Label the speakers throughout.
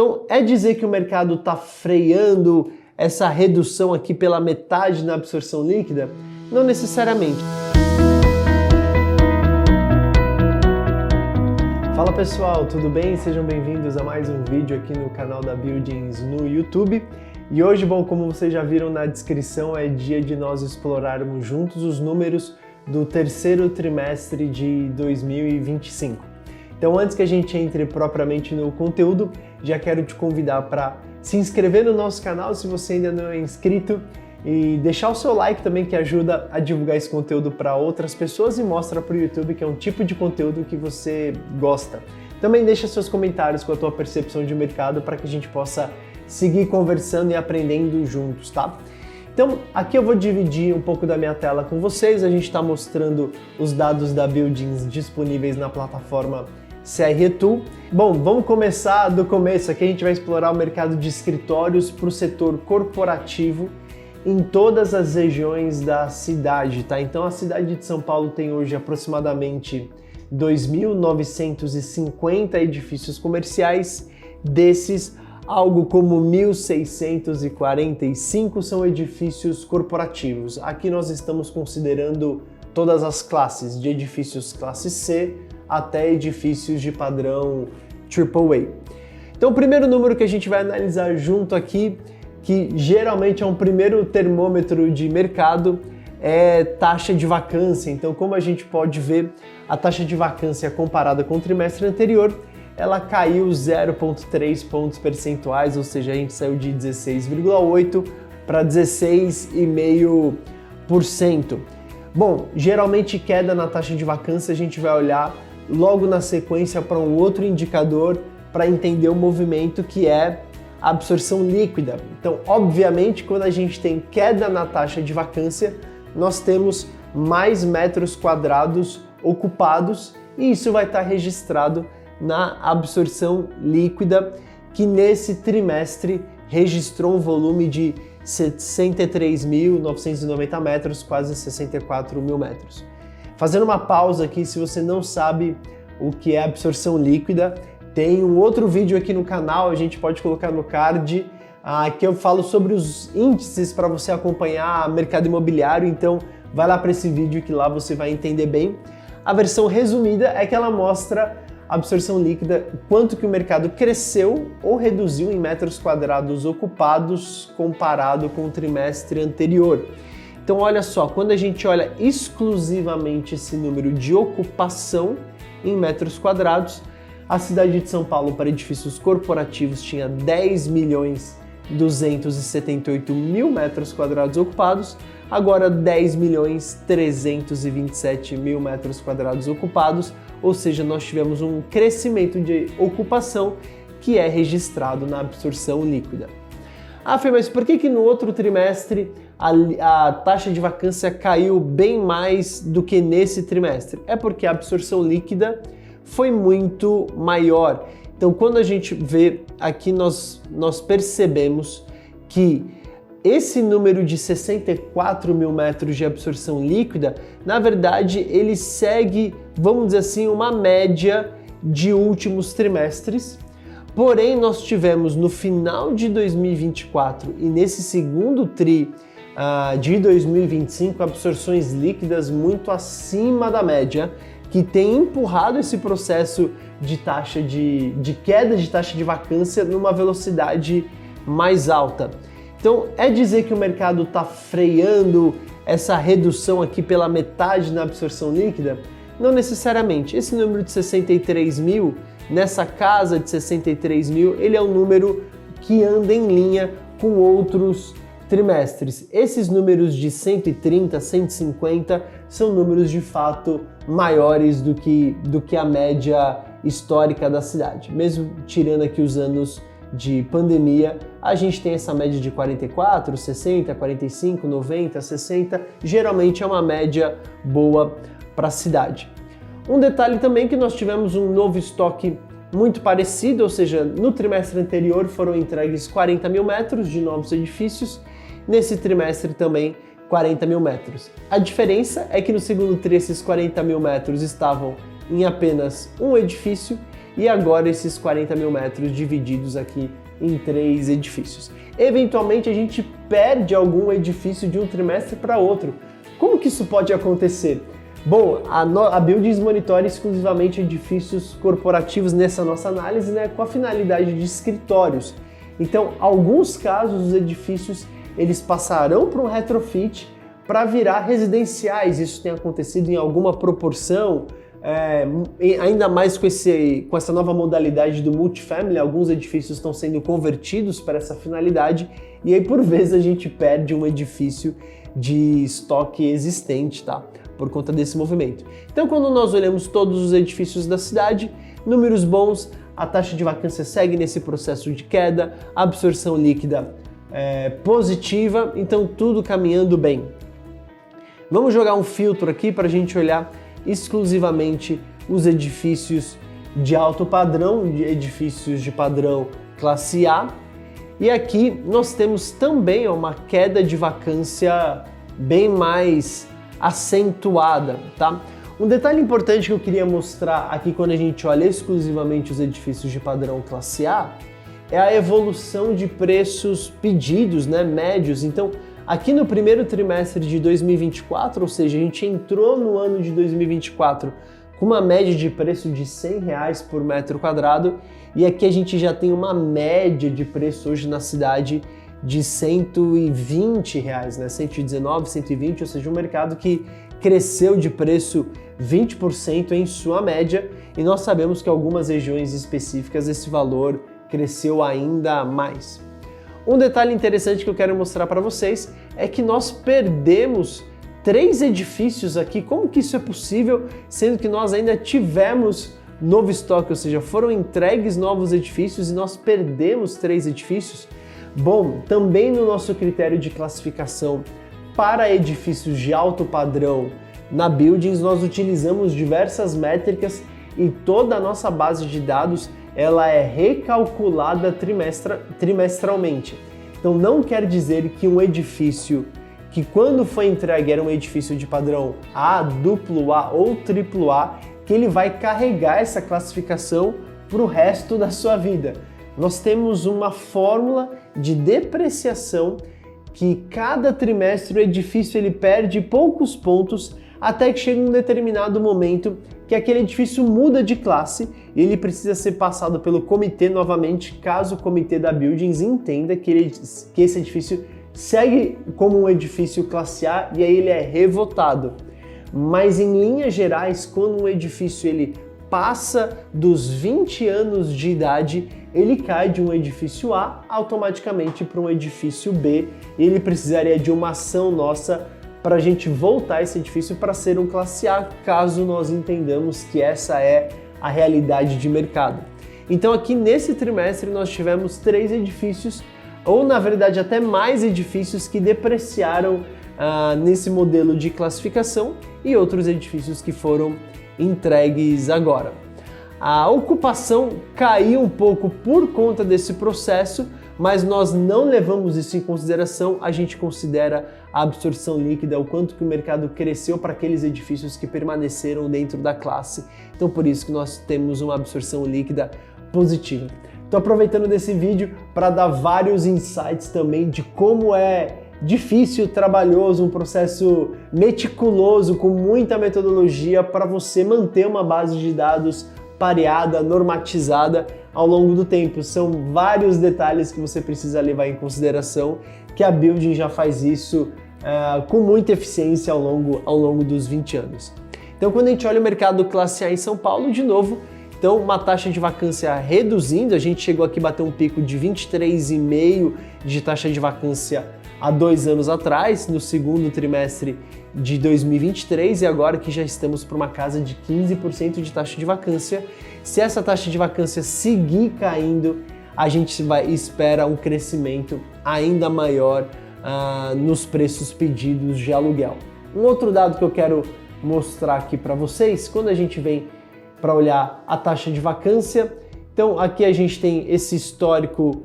Speaker 1: Então, é dizer que o mercado está freando essa redução aqui pela metade na absorção líquida? Não necessariamente. Fala pessoal, tudo bem? Sejam bem-vindos a mais um vídeo aqui no canal da Buildings no YouTube. E hoje, bom, como vocês já viram na descrição, é dia de nós explorarmos juntos os números do terceiro trimestre de 2025. Então, antes que a gente entre propriamente no conteúdo, já quero te convidar para se inscrever no nosso canal se você ainda não é inscrito e deixar o seu like também, que ajuda a divulgar esse conteúdo para outras pessoas e mostra para o YouTube que é um tipo de conteúdo que você gosta. Também deixa seus comentários com a tua percepção de mercado para que a gente possa seguir conversando e aprendendo juntos, tá? Então, aqui eu vou dividir um pouco da minha tela com vocês. A gente está mostrando os dados da Buildings disponíveis na plataforma CRE Tool. Bom, vamos começar do começo. Aqui a gente vai explorar o mercado de escritórios para o setor corporativo em todas as regiões da cidade, tá? Então a cidade de São Paulo tem hoje aproximadamente 2.950 edifícios comerciais. Desses, algo como 1.645 são edifícios corporativos. Aqui nós estamos considerando todas as classes, de edifícios classe C até edifícios de padrão AAA. Então o primeiro número que a gente vai analisar junto aqui, que geralmente é um primeiro termômetro de mercado, é taxa de vacância. Então, como a gente pode ver, a taxa de vacância comparada com o trimestre anterior, ela caiu 0,3 pontos percentuais, ou seja, a gente saiu de 16,8% para 16,5%. Bom, geralmente queda na taxa de vacância a gente vai olhar logo na sequência para um outro indicador para entender o movimento, que é a absorção líquida. Então, obviamente, quando a gente tem queda na taxa de vacância, nós temos mais metros quadrados ocupados e isso vai estar registrado na absorção líquida, que nesse trimestre registrou um volume de 63.990 metros, quase 64 mil metros. Fazendo uma pausa aqui, se você não sabe o que é absorção líquida, tem um outro vídeo aqui no canal, a gente pode colocar no card, que eu falo sobre os índices para você acompanhar mercado imobiliário, então vai lá para esse vídeo que lá você vai entender bem. A versão resumida é que ela mostra a absorção líquida, quanto que o mercado cresceu ou reduziu em metros quadrados ocupados comparado com o trimestre anterior. Então olha só, quando a gente olha exclusivamente esse número de ocupação em metros quadrados, a cidade de São Paulo para edifícios corporativos tinha 10.278.000 metros quadrados ocupados, agora 10.327.000 metros quadrados ocupados, ou seja, nós tivemos um crescimento de ocupação que é registrado na absorção líquida. Fê, mas por que no outro trimestre a taxa de vacância caiu bem mais do que nesse trimestre? É porque a absorção líquida foi muito maior. Então, quando a gente vê aqui, nós percebemos que esse número de 64 mil metros de absorção líquida, na verdade, ele segue, vamos dizer assim, uma média de últimos trimestres. Porém, nós tivemos no final de 2024 e nesse segundo tri de 2025 absorções líquidas muito acima da média, que tem empurrado esse processo de taxa de queda de taxa de vacância numa velocidade mais alta. Então, é dizer que o mercado está freando essa redução aqui pela metade na absorção líquida? Não necessariamente. Esse número de 63 mil, nessa casa de 63 mil, ele é um número que anda em linha com outros trimestres. Esses números de 130, 150 são números de fato maiores do que a média histórica da cidade. Mesmo tirando aqui os anos de pandemia, a gente tem essa média de 44, 60, 45, 90, 60, geralmente é uma média boa para a cidade. Um detalhe também que nós tivemos um novo estoque muito parecido, ou seja, no trimestre anterior foram entregues 40 mil metros de novos edifícios, nesse trimestre também 40 mil metros. A diferença é que no segundo tri esses 40 mil metros estavam em apenas um edifício e agora esses 40 mil metros divididos aqui em 3 edifícios. Eventualmente a gente perde algum edifício de um trimestre para outro. Como que isso pode acontecer? Bom, a Buildings monitora exclusivamente edifícios corporativos nessa nossa análise, né, com a finalidade de escritórios. Então, alguns casos, os edifícios eles passarão para um retrofit para virar residenciais. Isso tem acontecido em alguma proporção, ainda mais com essa nova modalidade do multifamily. Alguns edifícios estão sendo convertidos para essa finalidade e aí, por vezes, a gente perde um edifício de estoque existente, tá? Por conta desse movimento. Então, quando nós olhamos todos os edifícios da cidade, números bons, a taxa de vacância segue nesse processo de queda, a absorção líquida positiva, então tudo caminhando bem. Vamos jogar um filtro aqui para a gente olhar exclusivamente os edifícios de alto padrão, de edifícios de padrão classe A. E aqui nós temos também uma queda de vacância bem mais acentuada, tá? Um detalhe importante que eu queria mostrar aqui quando a gente olha exclusivamente os edifícios de padrão classe A é a evolução de preços pedidos, né, médios. Então, aqui no primeiro trimestre de 2024, ou seja, a gente entrou no ano de 2024 com uma média de preço de R$100 por metro quadrado e aqui a gente já tem uma média de preço hoje na cidade de R$120, né? 119, 120, ou seja, um mercado que cresceu de preço 20% em sua média e nós sabemos que em algumas regiões específicas esse valor cresceu ainda mais. Um detalhe interessante que eu quero mostrar para vocês é que nós perdemos 3 edifícios aqui. Como que isso é possível, sendo que nós ainda tivemos novo estoque, ou seja, foram entregues novos edifícios e nós perdemos 3 edifícios? Bom, também no nosso critério de classificação para edifícios de alto padrão na Buildings, nós utilizamos diversas métricas e toda a nossa base de dados ela é recalculada trimestralmente. Então não quer dizer que um edifício que quando foi entregue era um edifício de padrão A, AA ou AAA, que ele vai carregar essa classificação para o resto da sua vida. Nós temos uma fórmula de depreciação que cada trimestre o edifício ele perde poucos pontos até que chega um determinado momento que aquele edifício muda de classe e ele precisa ser passado pelo comitê novamente, caso o comitê da Buildings entenda que esse edifício segue como um edifício classe A e aí ele é revotado. Mas em linhas gerais, quando um edifício ele passa dos 20 anos de idade, ele cai de um edifício A automaticamente para um edifício B e ele precisaria de uma ação nossa para a gente voltar esse edifício para ser um classe A, caso nós entendamos que essa é a realidade de mercado. Então aqui nesse trimestre nós tivemos 3 edifícios, ou na verdade até mais edifícios que depreciaram nesse modelo de classificação e outros edifícios que foram entregues agora. A ocupação caiu um pouco por conta desse processo, mas nós não levamos isso em consideração, a gente considera a absorção líquida, o quanto que o mercado cresceu para aqueles edifícios que permaneceram dentro da classe. Então por isso que nós temos uma absorção líquida positiva. Estou aproveitando desse vídeo para dar vários insights também de como é difícil, trabalhoso, um processo meticuloso, com muita metodologia para você manter uma base de dados pareada, normatizada ao longo do tempo. São vários detalhes que você precisa levar em consideração, que a Building já faz isso com muita eficiência ao longo dos 20 anos. Então, quando a gente olha o mercado classe A em São Paulo, de novo, então uma taxa de vacância reduzindo, a gente chegou aqui a bater um pico de 23,5% de taxa de vacância há 2 anos atrás, no segundo trimestre de 2023, e agora que já estamos para uma casa de 15% de taxa de vacância. Se essa taxa de vacância seguir caindo, a gente espera um crescimento ainda maior nos preços pedidos de aluguel. Um outro dado que eu quero mostrar aqui para vocês, quando a gente vem para olhar a taxa de vacância, então aqui a gente tem esse histórico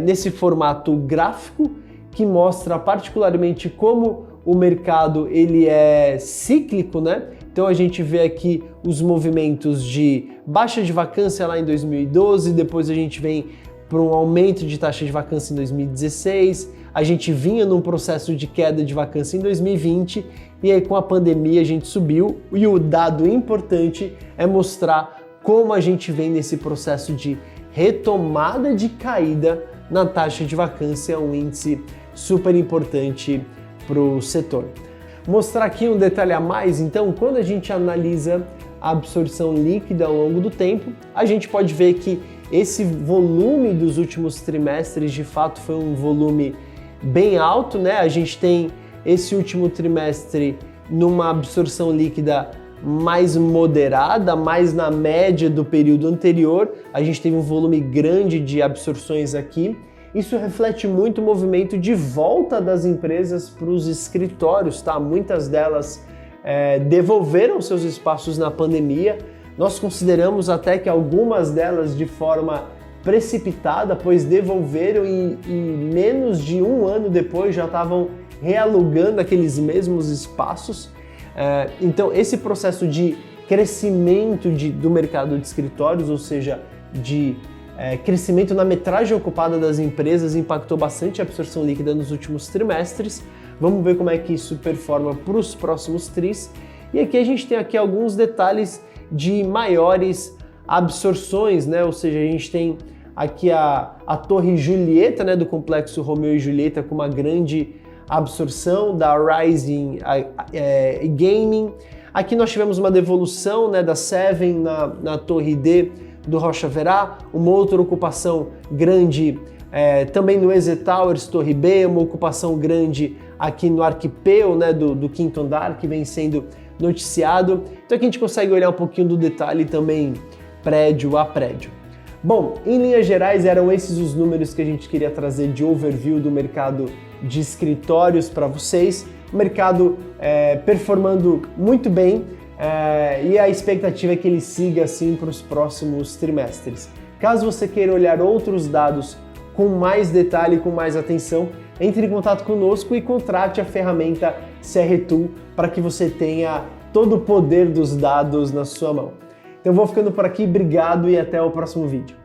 Speaker 1: nesse formato gráfico, que mostra particularmente como o mercado ele é cíclico, né? Então a gente vê aqui os movimentos de baixa de vacância lá em 2012, depois a gente vem para um aumento de taxa de vacância em 2016, a gente vinha num processo de queda de vacância em 2020 e aí com a pandemia a gente subiu, e o dado importante é mostrar como a gente vem nesse processo de retomada de caída na taxa de vacância, um índice super importante para o setor. Mostrar aqui um detalhe a mais, então, quando a gente analisa a absorção líquida ao longo do tempo, a gente pode ver que esse volume dos últimos trimestres de fato foi um volume bem alto, né? A gente tem esse último trimestre numa absorção líquida mais moderada, mais na média do período anterior. A gente teve um volume grande de absorções aqui. Isso reflete muito o movimento de volta das empresas para os escritórios, tá? Muitas delas devolveram seus espaços na pandemia. Nós consideramos até que algumas delas de forma precipitada, pois devolveram e menos de um ano depois já estavam realugando aqueles mesmos espaços. Então esse processo de crescimento do mercado de escritórios, ou seja, de crescimento na metragem ocupada das empresas, impactou bastante a absorção líquida nos últimos trimestres. Vamos ver como é que isso performa para os próximos tris. E aqui a gente tem alguns detalhes de maiores absorções, né? Ou seja, a gente tem aqui a Torre Julieta, né, do complexo Romeu e Julieta, com uma grande absorção da Rising Gaming. Aqui nós tivemos uma devolução, né, da Seven na Torre D do Rocha Verá, uma outra ocupação grande também no EZ Towers Torre B, uma ocupação grande aqui no Arquipeu, né, do quinto andar, que vem sendo noticiado. Então aqui a gente consegue olhar um pouquinho do detalhe também prédio a prédio. Bom, em linhas gerais eram esses os números que a gente queria trazer de overview do mercado de escritórios para vocês. O mercado performando muito bem e a expectativa é que ele siga assim para os próximos trimestres. Caso você queira olhar outros dados com mais detalhe, com mais atenção, entre em contato conosco e contrate a ferramenta CRTool para que você tenha todo o poder dos dados na sua mão. Então eu vou ficando por aqui, obrigado e até o próximo vídeo.